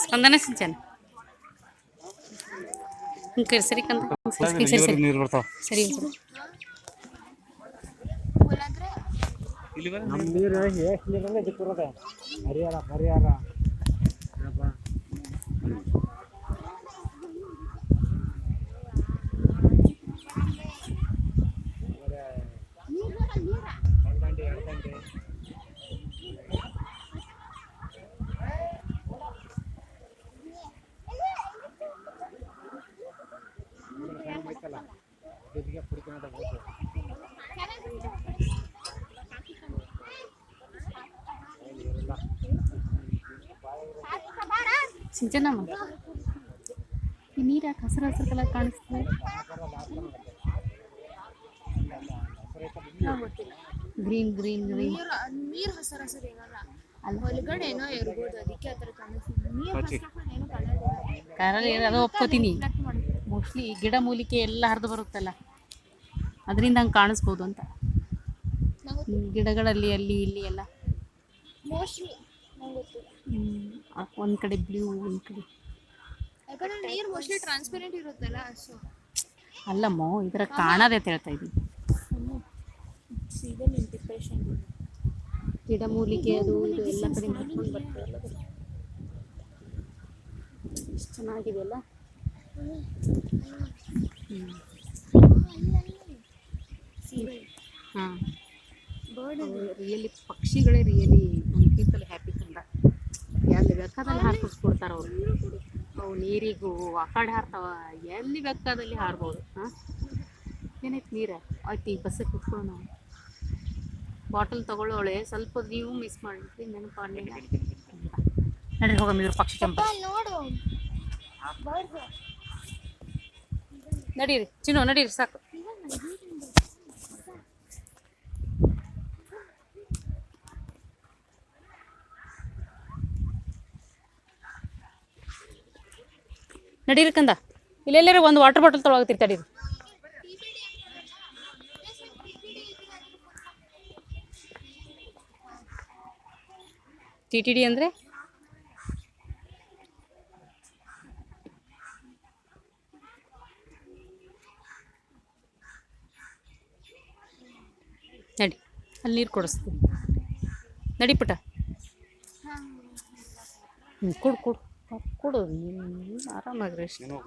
ಸ್ಪಂದನ ಸಿಂಚನ ಸರಿ ಕಂದ ಸರಿ ನೀರು ಬರ್ತಾವ ಸರಿ ನಮ್ಮ ನೀರು ಎಷ್ಟು ನೀರಲ್ಲೇ ದಿಕ್ಕಿರೋದೆ ಹರಿಹರ ಪರಿಹಾರ ಸಿಂಚನ ಈ ನೀರು ಯಾಕೆ ಹಸಿರು ಹಸಿರು ಕಲರ್ ಕಾಣಿಸ್ತದೆ ಗ್ರೀನ್ ಗ್ರೀನ್ ಗ್ರೀನ್ ನೀರು ಹಸಿರು ಹಸಿರು ಇರಲ್ಲ ಅಲ್ಲಿ ಹೊಲಗಡೆ ಏನೋ ಇರ್ಬೋದು ಅದಕ್ಕೆ ಆ ಥರ ಕಾಣಿಸ್ತೀನಿ ಕಾರಲ್ಲಿ ಅದು ಒಪ್ಕೋತೀನಿ ಮೋಸ್ಟ್ಲಿ ಗಿಡ ಮೂಲಿಕೆ ಎಲ್ಲ ಹರಿದು ಬರುತ್ತಲ್ಲ ಅದರಿಂದ ಹಂಗೆ ಕಾಣಿಸ್ಬೋದು ಅಂತ ಗಿಡಗಳಲ್ಲಿ ಅಲ್ಲಿ ಇಲ್ಲಿ ಎಲ್ಲ ಮೋಸ್ಟ್ಲಿ ಒಂದು ಕಡೆ ಬ್ಲೂ ಒಂದು ಕಡೆ ಯಾಕಂದ್ರೆ ನೀರು ಮೋಸ್ಟ್ಲಿ ಟ್ರಾನ್ಸ್ಪರೆಂಟ್ ಇರುತ್ತಲ್ಲ ಸೊ ಅಲ್ಲಮ್ಮೋ ಇದರ ಕಾಣದೆ ಅಂತ ಹೇಳ್ತಾ ಇದ್ದೀನಿ ಸಿಗಲ್ ಇಂಟಿಗ್ರೇಷನ್ ಗಿಡ ಮೂಲಿಕೆ ಅದು ಇದು ಎಲ್ಲ ಕಡೆ ಮಾಡ್ಕೊಂಡು ಬರ್ತಾರಲ್ಲ ಎಷ್ಟು ಚೆನ್ನಾಗಿದೆಯಲ್ಲ ಹಾಂ ರಿಯಲಿ ಪಕ್ಷಿಗಳೇ ರಿಯಲಿ ನಮ್ಗಿಂತಲೇ ಹ್ಯಾಪಿ ಕಂಡ ಎಲ್ಲಿ ಬೇಕಾದಲ್ಲಿ ಹಾರಿಸ್ಕೊಡ್ತಾರೆ ಅವರು ಅವು ನೀರಿಗೂ ಆ ಕಡೆ ಹಾರ್ತಾವ ಎಲ್ಲಿ ಬೇಕಾದಲ್ಲಿ ಹಾರ್ಬೋದು ಹಾಂ ಏನೈತೆ ನೀರು ಆಯ್ತು ಈಗ ಬಸ್ಸಿಗೆ ಕೂತ್ಕೊಳ್ಳೋ ನಾವು ಬಾಟಲ್ ತೊಗೊಳ್ಳೋಳೆ ಸ್ವಲ್ಪ ನೀವು ಮಿಸ್ ಮಾಡಿದ್ರಿ ನೆನಪಾಗಲಿಲ್ಲ ನಡ್ರಿ ಹೋಗಮ್ಮ ಇವ್ರು ಪಕ್ಷಿ ಕೆಂಪ ನೋಡು ನಡೀರಿ ಚಿನ್ನು ನಡೀರಿ ಸಾಕು ನಡೀರಿ ಕಂದ ಇಲ್ಲೆಲ್ಲರೂ ಒಂದು ವಾಟರ್ ಬಾಟಲ್ ತೊಗೊಳಗತ್ತೀರಿ ತಡೀರಿ ಟಿ ಟಿ ಡಿ ಅಂದರೆ ನಡಿ ಅಲ್ಲಿ ನೀರು ಕೊಡಿಸ್ತೀನಿ ನಡಿ ಪುಟ ಕೊಡು ಕೊಡು ಕೊಡು ನೀನು ಆರಾಮಾಗ್ರಿ ಅಷ್ಟು